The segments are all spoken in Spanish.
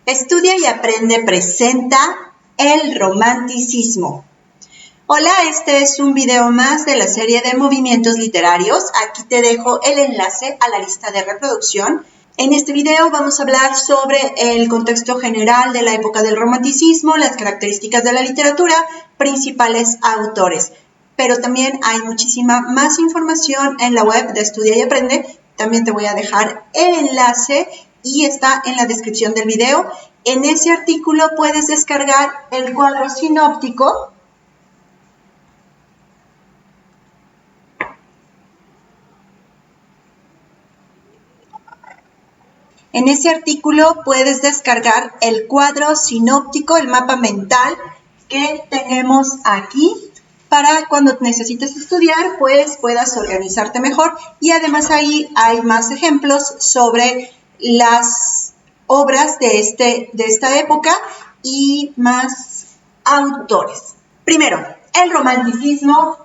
Estudia y Aprende presenta el romanticismo. Hola, este es un video más de la serie de movimientos literarios. Aquí te dejo el enlace a la lista de reproducción. En este video vamos a hablar sobre el contexto general de la época del romanticismo, las características de la literatura, principales autores. Pero también hay muchísima más información en la web de Estudia y Aprende. También te voy a dejar el enlace y está en la descripción del video. En ese artículo puedes descargar el cuadro sinóptico . En ese artículo puedes descargar el cuadro sinóptico, el mapa mental que tenemos aquí para cuando necesites estudiar, pues puedas organizarte mejor. Y además ahí hay más ejemplos sobre las obras de esta época y más autores. Primero, el romanticismo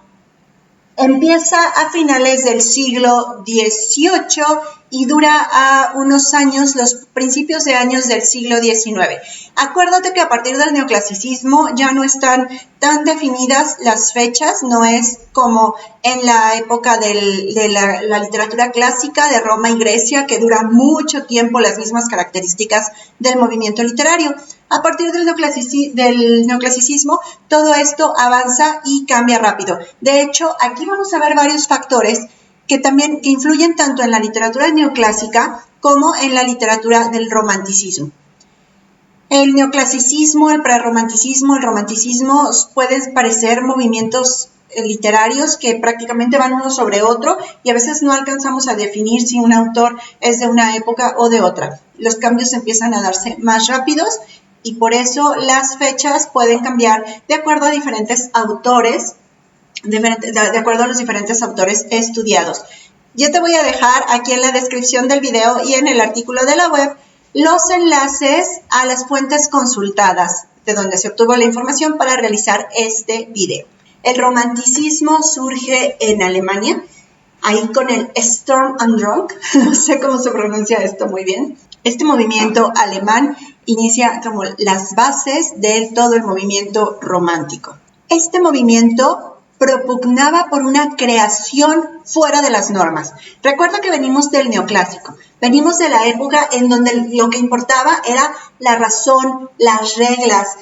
empieza a finales del siglo XVIII y dura a unos años, los principios de años del siglo XIX. Acuérdate que a partir del neoclasicismo ya no están tan definidas las fechas, no es como en la época de la literatura clásica de Roma y Grecia, que dura mucho tiempo las mismas características del movimiento literario. A partir del neoclasicismo, todo esto avanza y cambia rápido. De hecho, aquí vamos a ver varios factores que influyen tanto en la literatura neoclásica como en la literatura del romanticismo. El neoclasicismo, el prerromanticismo, el romanticismo pueden parecer movimientos literarios que prácticamente van uno sobre otro y a veces no alcanzamos a definir si un autor es de una época o de otra. Los cambios empiezan a darse más rápidos y por eso las fechas pueden cambiar de acuerdo a diferentes autores, de acuerdo a los diferentes autores estudiados. Yo te voy a dejar aquí en la descripción del video y en el artículo de la web los enlaces a las fuentes consultadas de donde se obtuvo la información para realizar este video. El romanticismo surge en Alemania, ahí con el Sturm und Drang, no sé cómo se pronuncia esto muy bien. Este movimiento alemán inicia como las bases de todo el movimiento romántico. Este movimiento propugnaba por una creación fuera de las normas. Recuerda que venimos del neoclásico, venimos de la época en donde lo que importaba era la razón, las reglas,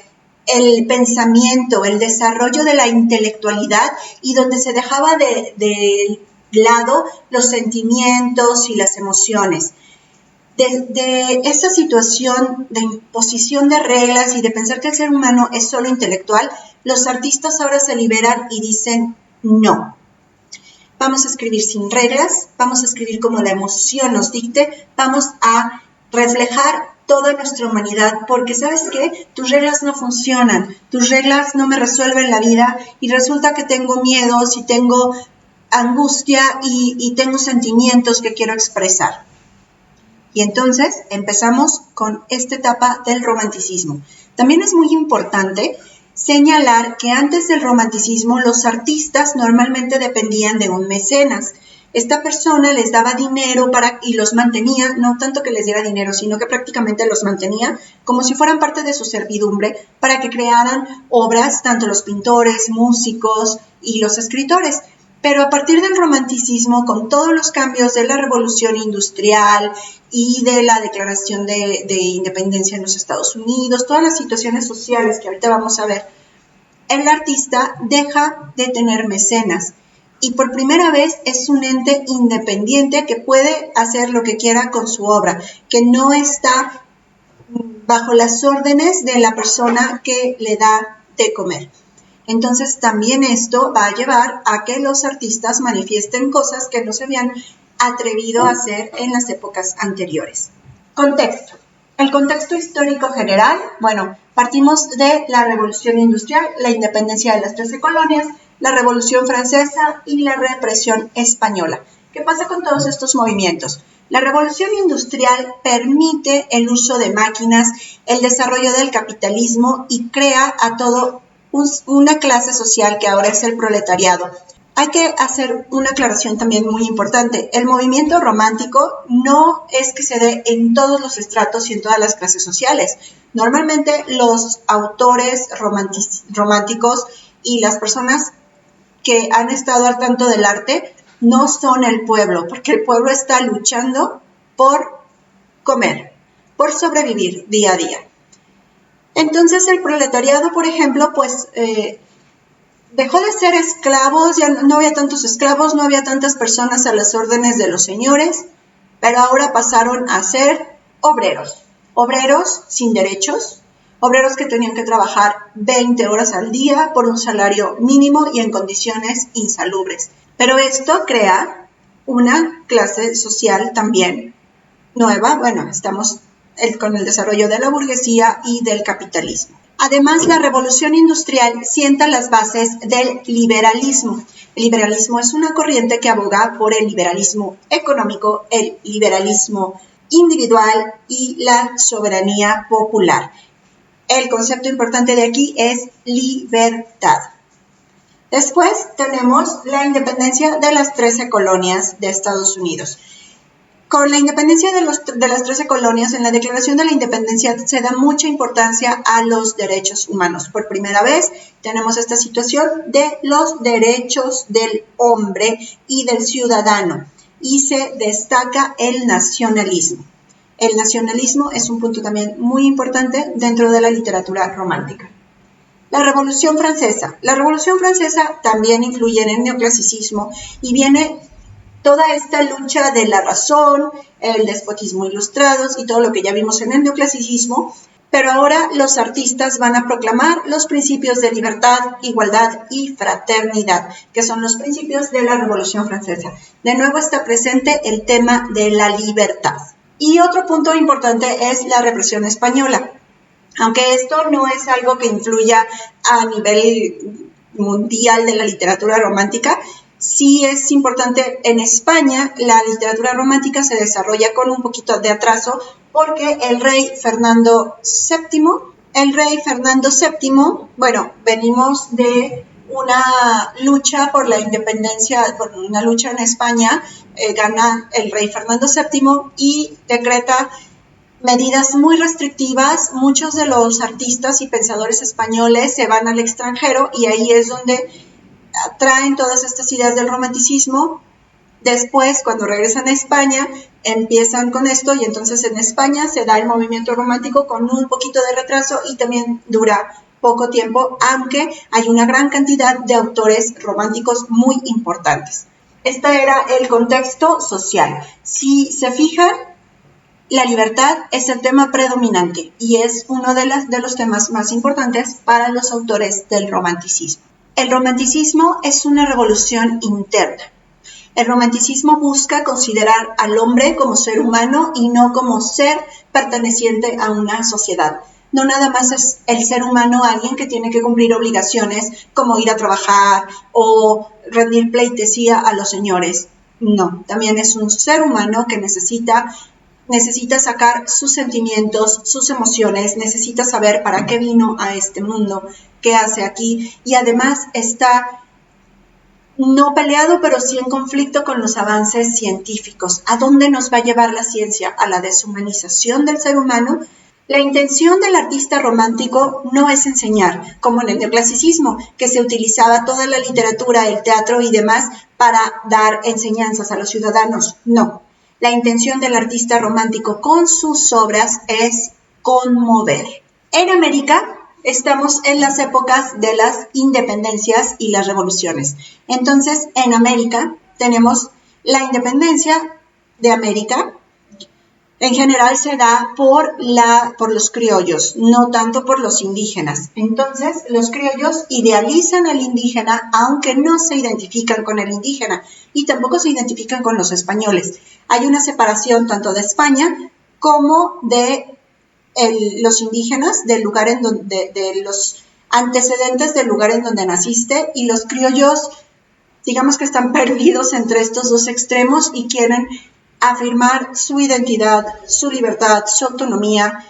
el pensamiento, el desarrollo de la intelectualidad y donde se dejaba de lado los sentimientos y las emociones. De esa situación de imposición de reglas y de pensar que el ser humano es solo intelectual, los artistas ahora se liberan y dicen no. Vamos a escribir sin reglas, vamos a escribir como la emoción nos dicte, vamos a reflejar toda nuestra humanidad, porque ¿sabes qué? Tus reglas no funcionan, tus reglas no me resuelven la vida y resulta que tengo miedos y tengo angustia y tengo sentimientos que quiero expresar. Y entonces empezamos con esta etapa del romanticismo. También es muy importante señalar que antes del romanticismo los artistas normalmente dependían de un mecenas. Esta persona les daba dinero y los mantenía, no tanto que les diera dinero, sino que prácticamente los mantenía como si fueran parte de su servidumbre para que crearan obras, tanto los pintores, músicos y los escritores. Pero a partir del romanticismo, con todos los cambios de la revolución industrial y de la declaración de independencia en los Estados Unidos, todas las situaciones sociales que ahorita vamos a ver, el artista deja de tener mecenas y por primera vez es un ente independiente que puede hacer lo que quiera con su obra, que no está bajo las órdenes de la persona que le da de comer. Entonces también esto va a llevar a que los artistas manifiesten cosas que no se habían atrevido a hacer en las épocas anteriores. Contexto. El contexto histórico general, partimos de la Revolución Industrial, la independencia de las 13 colonias, la Revolución Francesa y la represión española. ¿Qué pasa con todos estos movimientos? La Revolución Industrial permite el uso de máquinas, el desarrollo del capitalismo y crea a todo una clase social que ahora es el proletariado. Hay que hacer una aclaración también muy importante. El movimiento romántico no es que se dé en todos los estratos y en todas las clases sociales. Normalmente los autores románticos y las personas que han estado al tanto del arte no son el pueblo, porque el pueblo está luchando por comer, por sobrevivir día a día. Entonces el proletariado, por ejemplo, pues dejó de ser esclavos, ya no había tantos esclavos, no había tantas personas a las órdenes de los señores, pero ahora pasaron a ser obreros sin derechos, obreros que tenían que trabajar 20 horas al día por un salario mínimo y en condiciones insalubres. Pero esto crea una clase social también nueva. Bueno, estamos con el desarrollo de la burguesía y del capitalismo. Además, la revolución industrial sienta las bases del liberalismo. El liberalismo es una corriente que aboga por el liberalismo económico, el liberalismo individual y la soberanía popular. El concepto importante de aquí es libertad. Después tenemos la independencia de las 13 colonias de Estados Unidos. Con la independencia de las 13 colonias, en la Declaración de la Independencia se da mucha importancia a los derechos humanos. Por primera vez tenemos esta situación de los derechos del hombre y del ciudadano y se destaca el nacionalismo. El nacionalismo es un punto también muy importante dentro de la literatura romántica. La Revolución Francesa. La Revolución Francesa también influye en el neoclasicismo y viene toda esta lucha de la razón, el despotismo ilustrados y todo lo que ya vimos en el neoclasicismo, pero ahora los artistas van a proclamar los principios de libertad, igualdad y fraternidad, que son los principios de la Revolución Francesa. De nuevo está presente el tema de la libertad. Y otro punto importante es la represión española. Aunque esto no es algo que influya a nivel mundial de la literatura romántica, sí es importante. En España la literatura romántica se desarrolla con un poquito de atraso porque el rey Fernando VII, bueno, venimos de una lucha por la independencia, por una lucha en España, gana el rey Fernando VII y decreta medidas muy restrictivas. Muchos de los artistas y pensadores españoles se van al extranjero y ahí es donde traen todas estas ideas del romanticismo. Después, cuando regresan a España, empiezan con esto y entonces en España se da el movimiento romántico con un poquito de retraso y también dura poco tiempo, aunque hay una gran cantidad de autores románticos muy importantes. Este era el contexto social. Si se fijan, la libertad es el tema predominante y es uno de los temas más importantes para los autores del romanticismo. El romanticismo es una revolución interna. El romanticismo busca considerar al hombre como ser humano y no como ser perteneciente a una sociedad. No nada más es el ser humano alguien que tiene que cumplir obligaciones como ir a trabajar o rendir pleitesía a los señores. No, también es un ser humano que necesita sacar sus sentimientos, sus emociones, necesita saber para qué vino a este mundo, qué hace aquí y además está no peleado, pero sí en conflicto con los avances científicos. ¿A dónde nos va a llevar la ciencia? ¿A la deshumanización del ser humano? La intención del artista romántico no es enseñar, como en el neoclasicismo, que se utilizaba toda la literatura, el teatro y demás para dar enseñanzas a los ciudadanos. No. La intención del artista romántico con sus obras es conmover. En América estamos en las épocas de las independencias y las revoluciones. Entonces, en América tenemos la independencia de América. En general se da por los criollos, no tanto por los indígenas. Entonces, los criollos idealizan al indígena, aunque no se identifican con el indígena y tampoco se identifican con los españoles. Hay una separación tanto de España como de los indígenas, del lugar de los antecedentes del lugar en donde naciste, y los criollos, digamos que están perdidos entre estos dos extremos y quieren afirmar su identidad, su libertad, su autonomía,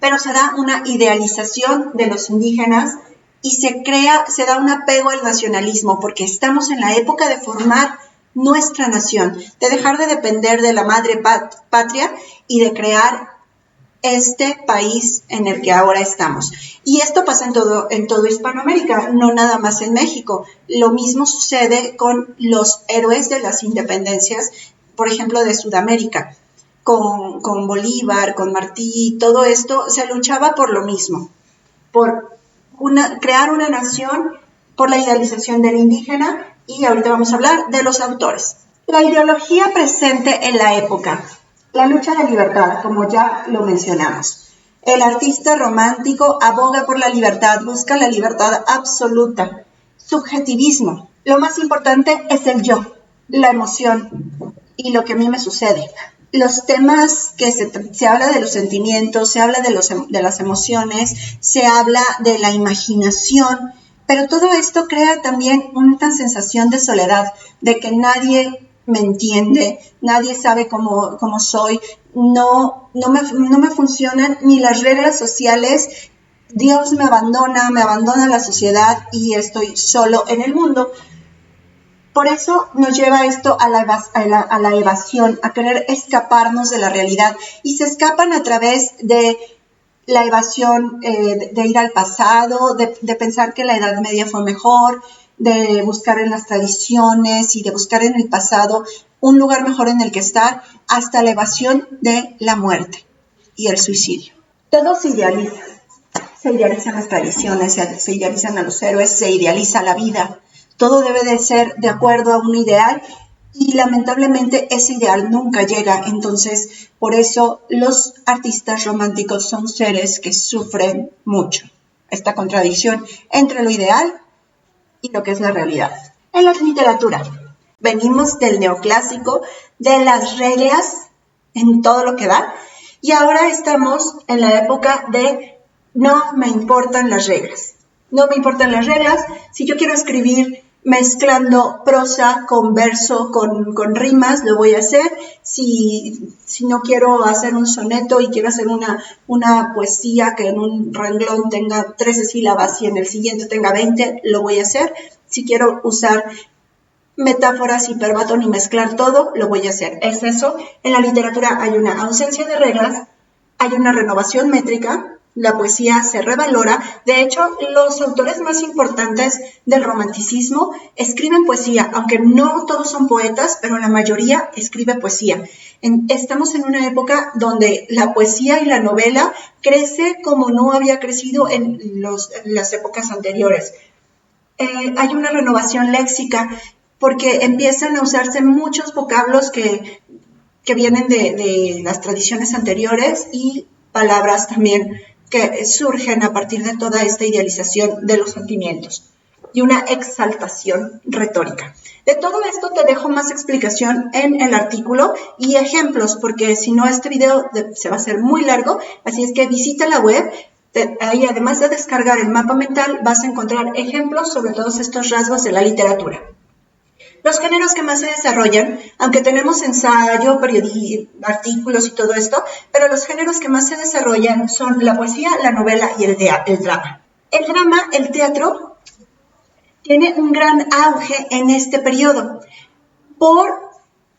pero se da una idealización de los indígenas y se da un apego al nacionalismo, porque estamos en la época de formar nuestra nación, de dejar de depender de la madre patria y de crear este país en el que ahora estamos. Y esto pasa en todo Hispanoamérica, no nada más en México. Lo mismo sucede con los héroes de las independencias, por ejemplo, de Sudamérica, con Bolívar, con Martí, todo esto se luchaba por lo mismo, por crear una nación, por la idealización del indígena, y ahorita vamos a hablar de los autores. La ideología presente en la época. La lucha de libertad, como ya lo mencionamos. El artista romántico aboga por la libertad, busca la libertad absoluta. Subjetivismo. Lo más importante es el yo, la emoción y lo que a mí me sucede. Los temas que se habla de los sentimientos, se habla de las emociones, se habla de la imaginación, pero todo esto crea también una sensación de soledad, de que nadie me entiende, nadie sabe cómo soy, no me funcionan ni las reglas sociales, Dios me abandona la sociedad y estoy solo en el mundo. Por eso nos lleva esto a la evasión, a querer escaparnos de la realidad, y se escapan a través de la evasión, de ir al pasado, de pensar que la Edad Media fue mejor, de buscar en las tradiciones y de buscar en el pasado un lugar mejor en el que estar, hasta la evasión de la muerte y el suicidio. Todo se idealiza. Se idealizan las tradiciones, se idealizan a los héroes, se idealiza la vida. Todo debe de ser de acuerdo a un ideal y lamentablemente ese ideal nunca llega. Entonces, por eso los artistas románticos son seres que sufren mucho esta contradicción entre lo ideal y lo que es la realidad. En la literatura, venimos del neoclásico, de las reglas en todo lo que da, y ahora estamos en la época de no me importan las reglas. No me importan las reglas. Si yo quiero escribir mezclando prosa con verso, con rimas, lo voy a hacer. Si no quiero hacer un soneto y quiero hacer una poesía que en un renglón tenga 13 sílabas y en el siguiente tenga 20, lo voy a hacer. Si quiero usar metáforas, hiperbatón y mezclar todo, lo voy a hacer. Es eso. En la literatura hay una ausencia de reglas, hay una renovación métrica. La poesía se revalora. De hecho, los autores más importantes del romanticismo escriben poesía, aunque no todos son poetas, pero la mayoría escribe poesía. Estamos en una época donde la poesía y la novela crece como no había crecido en las épocas anteriores. Hay una renovación léxica porque empiezan a usarse muchos vocablos que vienen de las tradiciones anteriores y palabras también que surgen a partir de toda esta idealización de los sentimientos y una exaltación retórica. De todo esto te dejo más explicación en el artículo y ejemplos, porque si no este video se va a hacer muy largo, así es que visita la web. Ahí, además de descargar el mapa mental, vas a encontrar ejemplos sobre todos estos rasgos de la literatura. Los géneros que más se desarrollan, aunque tenemos ensayo, periodismo, artículos y todo esto, pero los géneros que más se desarrollan son la poesía, la novela y el drama. El drama, el teatro, tiene un gran auge en este periodo.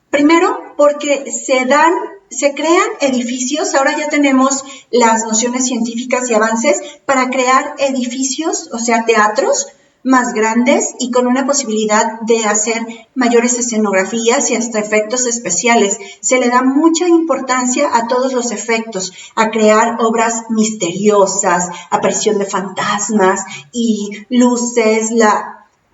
Primero, porque se crean edificios. Ahora ya tenemos las nociones científicas y avances para crear edificios, o sea, teatros más grandes y con una posibilidad de hacer mayores escenografías y hasta efectos especiales. Se le da mucha importancia a todos los efectos, a crear obras misteriosas, aparición de fantasmas y luces.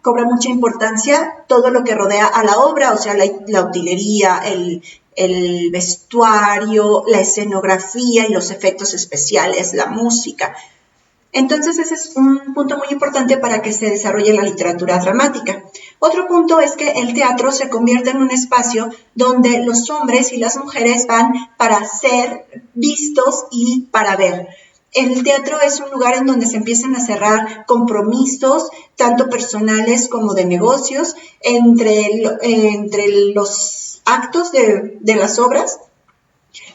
Cobra mucha importancia todo lo que rodea a la obra, o sea, la utilería, el vestuario, la escenografía y los efectos especiales, la música. Entonces ese es un punto muy importante para que se desarrolle la literatura dramática. Otro punto es que el teatro se convierte en un espacio donde los hombres y las mujeres van para ser vistos y para ver. El teatro es un lugar en donde se empiezan a cerrar compromisos, tanto personales como de negocios, entre los actos de las obras.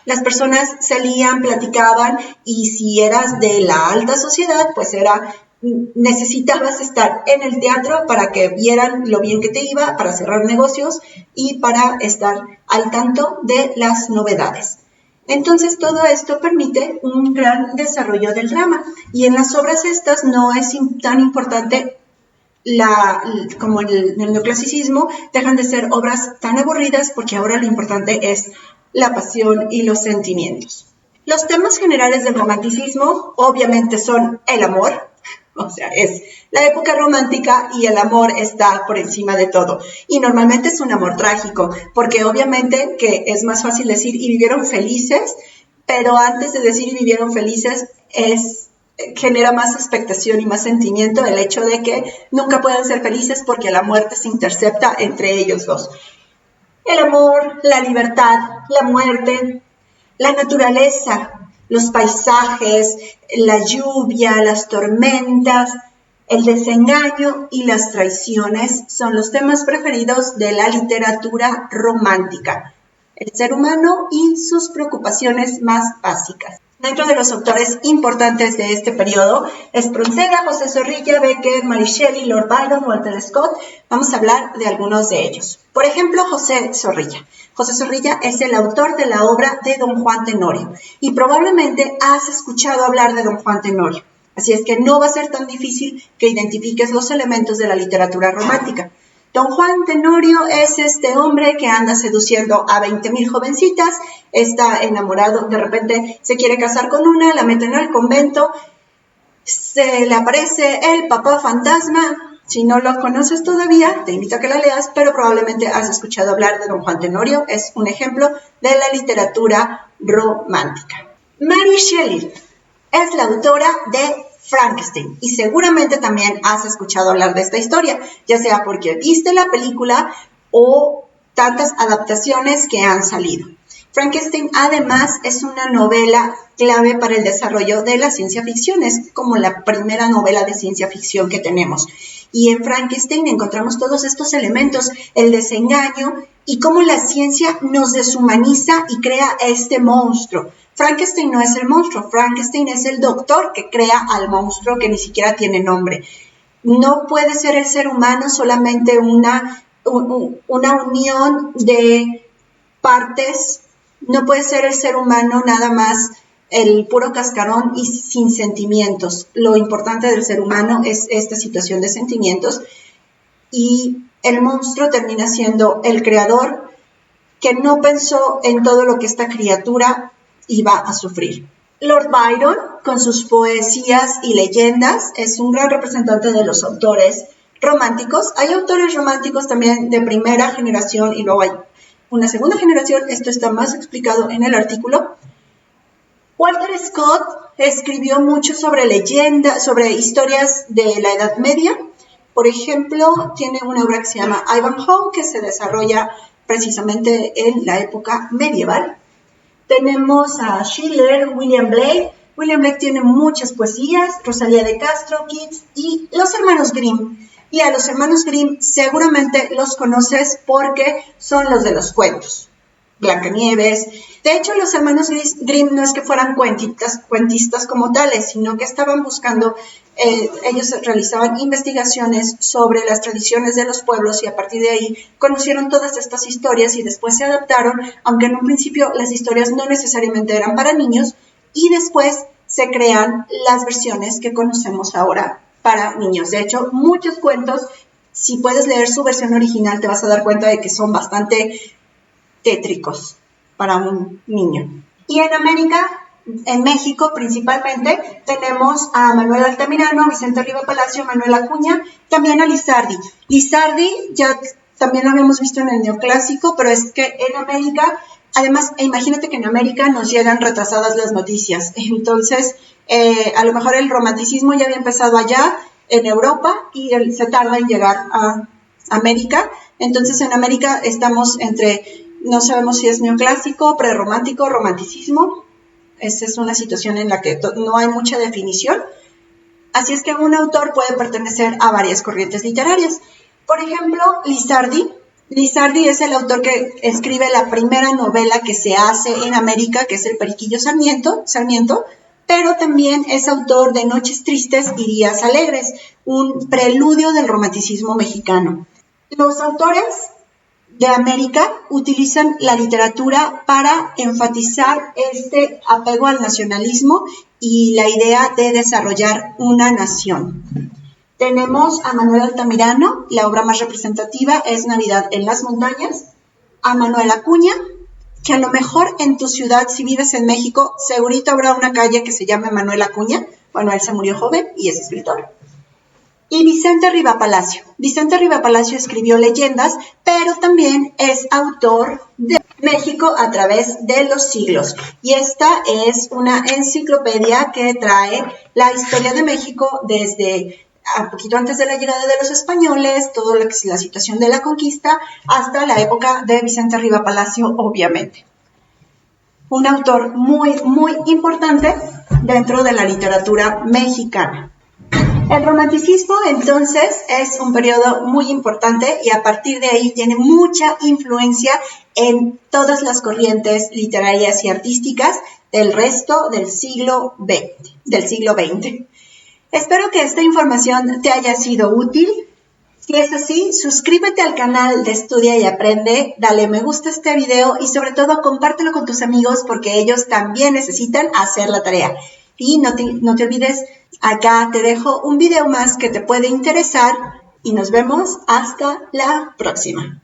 Las personas salían, platicaban y si eras de la alta sociedad, pues era necesitabas estar en el teatro para que vieran lo bien que te iba, para cerrar negocios y para estar al tanto de las novedades. Entonces todo esto permite un gran desarrollo del drama, y en las obras estas no es tan importante como en el neoclasicismo, dejan de ser obras tan aburridas porque ahora lo importante es la pasión y los sentimientos. Los temas generales del romanticismo obviamente son el amor, o sea, es la época romántica y el amor está por encima de todo. Y normalmente es un amor trágico, porque obviamente que es más fácil decir y vivieron felices, pero antes de decir y vivieron felices genera más expectación y más sentimiento el hecho de que nunca pueden ser felices porque la muerte se intercepta entre ellos dos. El amor, la libertad, la muerte, la naturaleza, los paisajes, la lluvia, las tormentas, el desengaño y las traiciones son los temas preferidos de la literatura romántica. El ser humano y sus preocupaciones más básicas. Dentro de los autores importantes de este periodo, Espronceda, José Zorrilla, Becker, Mary Shelley, Lord Byron, Walter Scott. Vamos a hablar de algunos de ellos. Por ejemplo, José Zorrilla. José Zorrilla es el autor de la obra de Don Juan Tenorio y probablemente has escuchado hablar de Don Juan Tenorio. Así es que no va a ser tan difícil que identifiques los elementos de la literatura romántica. Don Juan Tenorio es este hombre que anda seduciendo a 20,000 jovencitas, está enamorado, de repente se quiere casar con una, la meten al convento, se le aparece el papá fantasma. Si no lo conoces todavía, te invito a que la leas, pero probablemente has escuchado hablar de Don Juan Tenorio, es un ejemplo de la literatura romántica. Mary Shelley es la autora de Frankenstein, y seguramente también has escuchado hablar de esta historia, ya sea porque viste la película o tantas adaptaciones que han salido. Frankenstein además es una novela clave para el desarrollo de la ciencia ficción, es como la primera novela de ciencia ficción que tenemos. Y en Frankenstein encontramos todos estos elementos, el desengaño y cómo la ciencia nos deshumaniza y crea este monstruo. Frankenstein no es el monstruo, Frankenstein es el doctor que crea al monstruo que ni siquiera tiene nombre. No puede ser el ser humano solamente una unión de partes, no puede ser el ser humano nada más el puro cascarón y sin sentimientos. Lo importante del ser humano es esta situación de sentimientos, y el monstruo termina siendo el creador que no pensó en todo lo que esta criatura iba a sufrir. Lord Byron, con sus poesías y leyendas, es un gran representante de los autores románticos. Hay autores románticos también de primera generación y luego hay una segunda generación. Esto está más explicado en el artículo. Walter Scott escribió mucho sobre leyendas, sobre historias de la Edad Media. Por ejemplo, tiene una obra que se llama Ivanhoe, que se desarrolla precisamente en la época medieval. Tenemos a Schiller, William Blake. William Blake tiene muchas poesías, Rosalía de Castro, Keats y los hermanos Grimm. Y a los hermanos Grimm seguramente los conoces porque son los de los cuentos. Blancanieves. De hecho, los hermanos Grimm no es que fueran cuentistas como tales, sino que estaban buscando, ellos realizaban investigaciones sobre las tradiciones de los pueblos y a partir de ahí conocieron todas estas historias y después se adaptaron, aunque en un principio las historias no necesariamente eran para niños, y después se crean las versiones que conocemos ahora para niños. De hecho, muchos cuentos, si puedes leer su versión original, te vas a dar cuenta de que son bastante tétricos para un niño. Y en América, en México principalmente, tenemos a Manuel Altamirano, Vicente Riva Palacio, Manuel Acuña, también a Lizardi. Lizardi ya también lo habíamos visto en el neoclásico, pero es que en América, además, imagínate que en América nos llegan retrasadas las noticias, entonces a lo mejor el romanticismo ya había empezado allá en Europa y se tarda en llegar a América. Entonces en América estamos entre, no sabemos si es neoclásico, prerromántico, romanticismo. Esa es una situación en la que no hay mucha definición. Así es que un autor puede pertenecer a varias corrientes literarias. Por ejemplo, Lizardi. Lizardi es el autor que escribe la primera novela que se hace en América, que es El Periquillo Sarmiento. pero también es autor de Noches Tristes y Días Alegres, un preludio del romanticismo mexicano. Los autores de América utilizan la literatura para enfatizar este apego al nacionalismo y la idea de desarrollar una nación. Tenemos a Manuel Altamirano, la obra más representativa es Navidad en las montañas, a Manuel Acuña, que a lo mejor en tu ciudad, si vives en México, segurito habrá una calle que se llame Manuel Acuña. Bueno, él se murió joven y es escritor. Y Vicente Riva Palacio. Vicente Riva Palacio escribió leyendas, pero también es autor de México a través de los siglos. Y esta es una enciclopedia que trae la historia de México desde un poquito antes de la llegada de los españoles, todo lo que es la situación de la conquista, hasta la época de Vicente Riva Palacio, obviamente. Un autor muy, muy importante dentro de la literatura mexicana. El romanticismo, entonces, es un periodo muy importante y a partir de ahí tiene mucha influencia en todas las corrientes literarias y artísticas del resto del siglo XX. Espero que esta información te haya sido útil. Si es así, suscríbete al canal de Estudia y Aprende, dale me gusta a este video y sobre todo compártelo con tus amigos porque ellos también necesitan hacer la tarea. Y no te olvides, acá te dejo un video más que te puede interesar y nos vemos hasta la próxima.